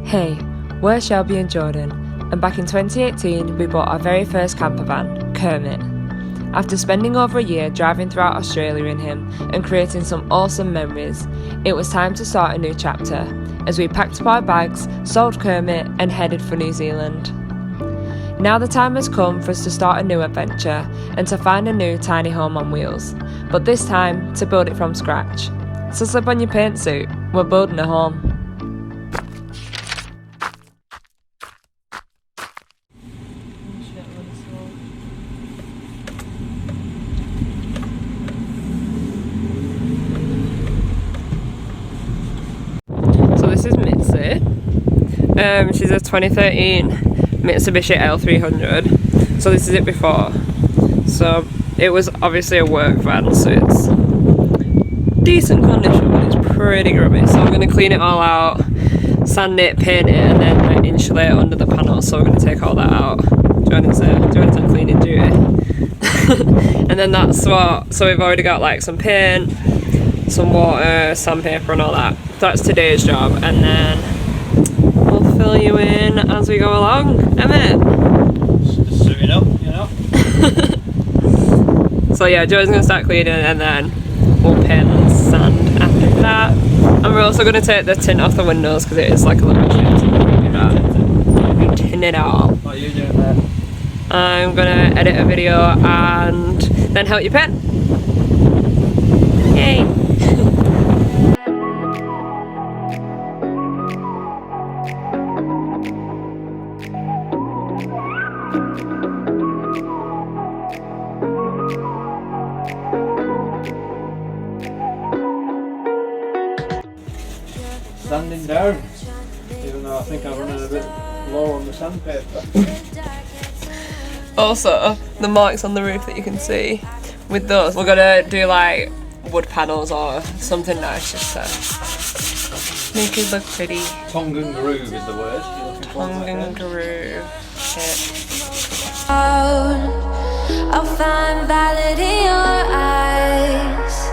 Hey, we're Shelby and Jordan, and back in 2018 we bought our very first camper van, Kermit. After spending over a year driving throughout Australia in him and creating some awesome memories, it was time to start a new chapter as we packed up our bags, sold Kermit and headed for New Zealand. Now the time has come for us to start a new adventure and to find a new tiny home on wheels, but this time to build it from scratch. So slip on your paint suit, we're building a home. So this is Mitsy. She's a 2013 Mitsubishi L300. So this is it before. So it was obviously a work van, so it's decent condition, but it's pretty grubby. So I'm going to clean it all out, sand it, paint it, and then like, insulate under the panels. So we're going to take all that out. Jordan's on cleaning duty. And then that's what, so we've already got like some paint, some water, sandpaper and all that. That's today's job, and then we'll fill you in as we go along. Emmett! Just suiting up, you know? So yeah, Joe's going to start cleaning and then we'll paint and sand after that. And we're also going to take the tint off the windows because it is like a little bit shit. Tin it all. What are you doing there? I'm going to edit a video and then help you paint. Yay! Sanding down, even though I think I'm running a bit low on the sandpaper. Also, the marks on the roof that you can see, with those, we're gonna do like wood panels or something nice just to make it look pretty. Tongue and groove is the word you're looking for. Tongue and groove. Shit. I'll find valid in your eyes.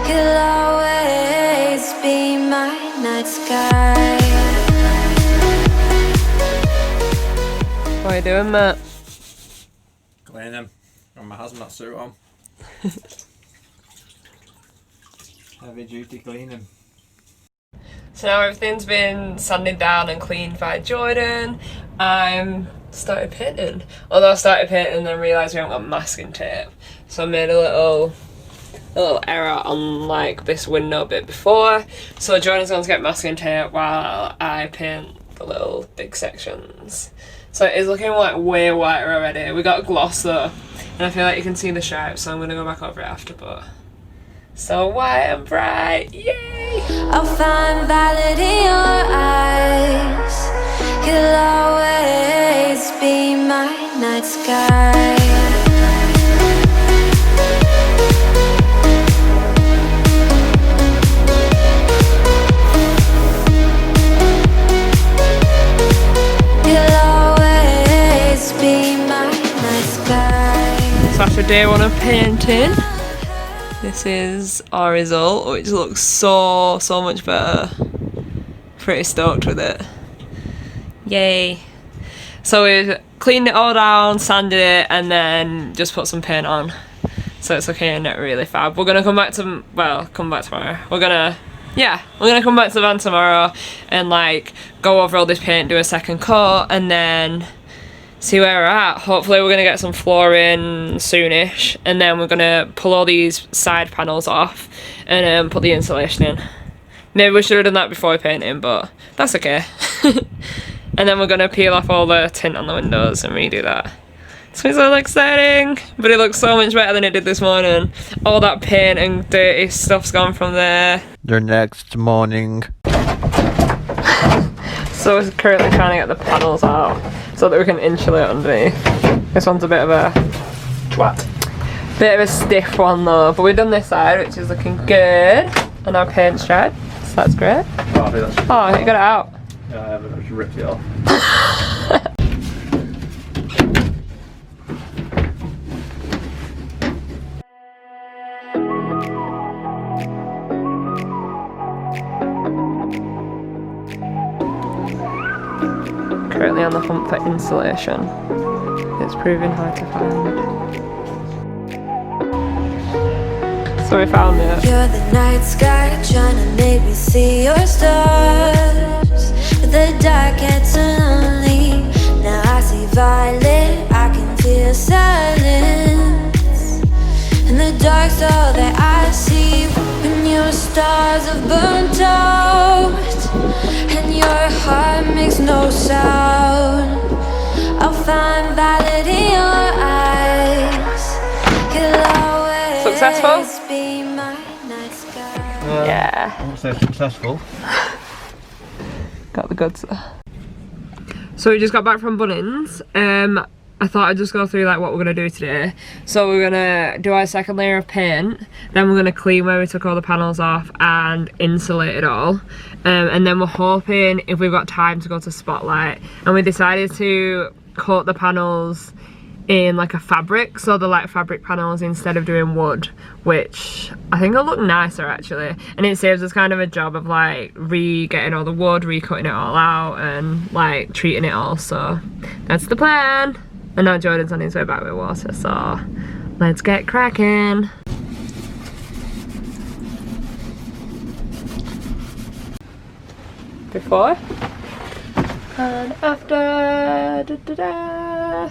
You'll always be my night sky. What are you doing, Matt? Clean them. Got my hazmat suit on. Heavy duty cleaning. So now everything's been sanded down and cleaned by Jordan. I'm started painting. Although I started painting and then realised we haven't got masking tape. So I made a little error on like this window bit before. So Jordan's going to get masking tape while I paint the little big sections. So it is looking like way whiter already. We got gloss though, and I feel like you can see the stripes, so I'm going to go back over it after, but so white and bright, yay! I'll find valid in your eyes. You'll always be my night sky. So after day one of painting, this is our result, which looks so much better. Pretty stoked with it. Yay. So we've cleaned it all down, sanded it, and then just put some paint on. So it's looking really fab. We're gonna come back tomorrow. We're gonna come back to the van tomorrow and like go over all this paint, do a second coat, and then see where we're at. Hopefully we're going to get some flooring soonish, and then we're going to pull all these side panels off and put the insulation in. Maybe we should have done that before we painted, but that's okay. And then we're going to peel off all the tint on the windows and redo that. So it's all exciting, but it looks so much better than it did this morning. All that paint and dirty stuff's gone from there. The next morning. So we're currently trying to get the panels out so that we can insulate underneath. This one's a bit of a stiff one though, but we've done this side, which is looking good, and our paint's dried, so that's great. Oh, you got it out. Yeah, I haven't. I just ripped it off. currently on the hunt for insulation. It's proving hard to find. So we found it. You're the night sky trying to make me see your stars, but the dark gets lonely. Now I see violet, I can feel silence, and the dark's all that I see. When your stars have burnt out and your heart makes no sound, I'll find violet in your eyes. You'll always Successful? be my night sky. Yeah. I won't say successful. Got the goods there. So we just got back from Bunnings. I thought I'd just go through like what we're gonna do today. So we're gonna do our second layer of paint, then we're gonna clean where we took all the panels off and insulate it all. And then we're hoping if we've got time to go to Spotlight. And we decided to coat the panels in like a fabric, so they're like fabric panels instead of doing wood, which I think will look nicer actually, and it saves us kind of a job of like getting all the wood, recutting it all out and like treating it all. So that's the plan. And now Jordan's on his way back with water, so let's get cracking. Before and after. Da, da, da.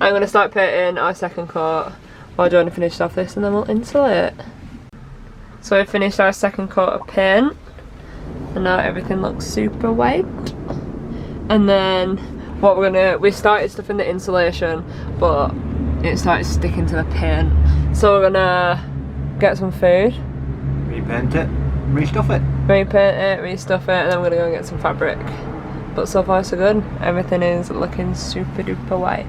I'm going to start painting our second coat while Jordan finishes off this, and then we'll insulate. So we finished our second coat of paint and now everything looks super white. And then what we started stuff in the insulation, but it started sticking to the paint. So we're gonna get some food, Repaint it, restuff it. repaint it, restuff it, and then we're gonna go and get some fabric. But so far so good. Everything is looking super duper white.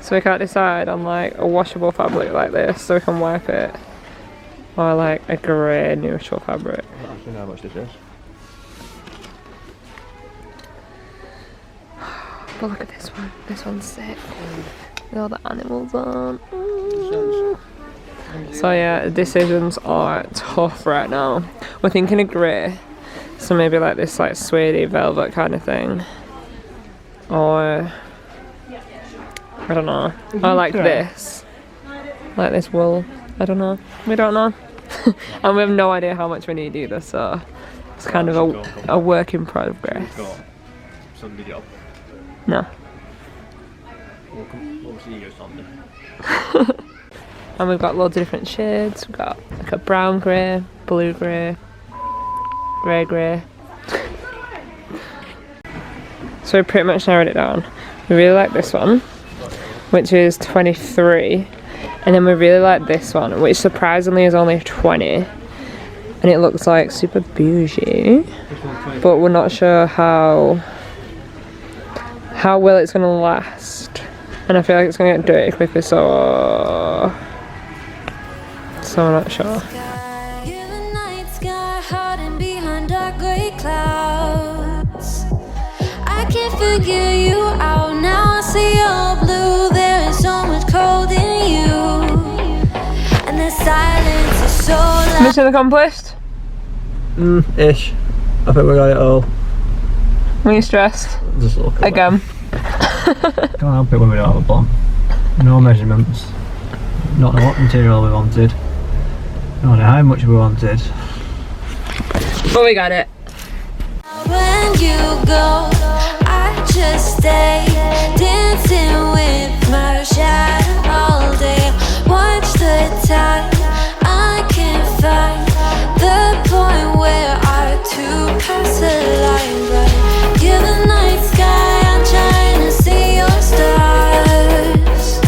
So we can't decide on like a washable fabric like this so we can wipe it, or like a grey neutral fabric. I don't actually know how much this is. But look at this one. This one's sick. With all the animals on. So yeah, the decisions are tough right now. We're thinking of grey, so maybe like this like suede velvet kind of thing, or I don't know. I like this wool. I don't know. We don't know. And we have no idea how much we need either, so it's kind of a work in progress. Sunday job. No. We'll see you Sunday. And we've got loads of different shades. We've got like a brown grey, blue grey, grey grey. So we pretty much narrowed it down. We really like this one, which is 23, and then we really like this one, which surprisingly is only 20, and it looks like super bougie, but we're not sure how well it's gonna last, and I feel like it's gonna get dirty quickly, so I'm not sure. You're the night sky hiding behind dark grey clouds. I can't figure you out now. I see all blue. There is so much cold in you, and the silence is so loud. Mission accomplished? Ish. I think we got it all. Were you stressed? Just look at Again? Can't help it when we don't have a bomb. No measurements. Not know what material we wanted. Not know how much we wanted. But we got it. When you go, I just stay dancing with my shadow all day. Watch the time, I can't find the point where our two paths align. But you're the night sky, I'm trying to see your stars,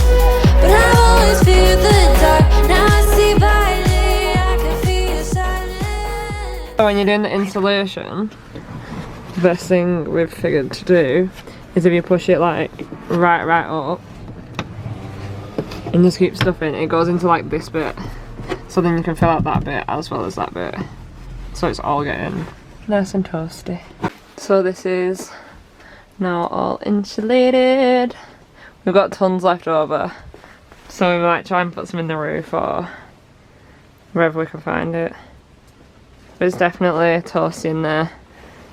but I've always feared the dark. Now I see violet, I can feel your silence. So when you're doing the insulation, the best thing we've figured to do is if you push it like right up and just keep stuffing, it goes into like this bit, so then you can fill out that bit as well as that bit, so it's all getting nice and toasty. So this is Now all insulated. We've got tons left over, so we might try and put some in the roof or wherever we can find it. But it's definitely toasty in there,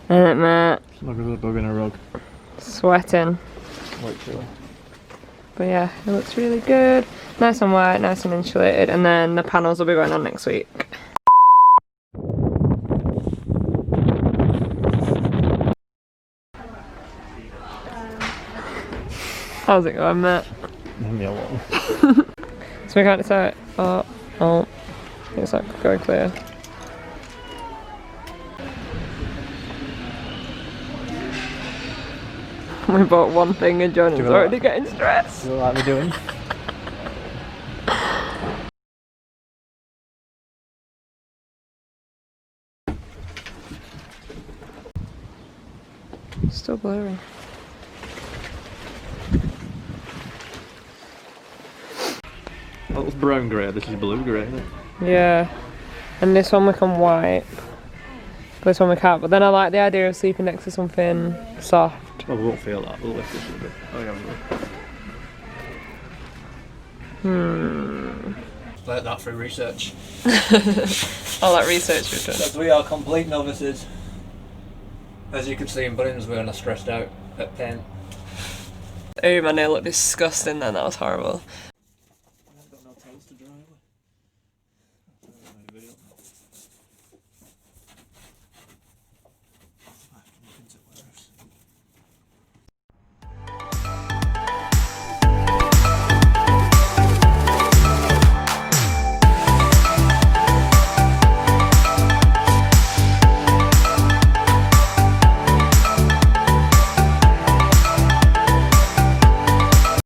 isn't it, mate? Look at the bug in a rug. Sweating. Quite chilly. But yeah, it looks really good. Nice and white, nice and insulated, and then the panels will be going on next week. How's it going, mate? Leave me alone. So we can't decide. Oh, it's like going clear. We bought one thing and Jordan's already getting stressed. You know what we're doing? Still blurry. That was brown grey, this is blue grey, isn't it? Yeah. And this one we can wipe. This one we can't, but then I like the idea of sleeping next to something soft. Well, we won't feel that, we'll lift this a bit. Oh yeah, we will. Let that for research. All that research we've done. Because we are complete novices. As you can see in Bunnings, we're not stressed out at paint. Oh, my nail looked disgusting then, that was horrible.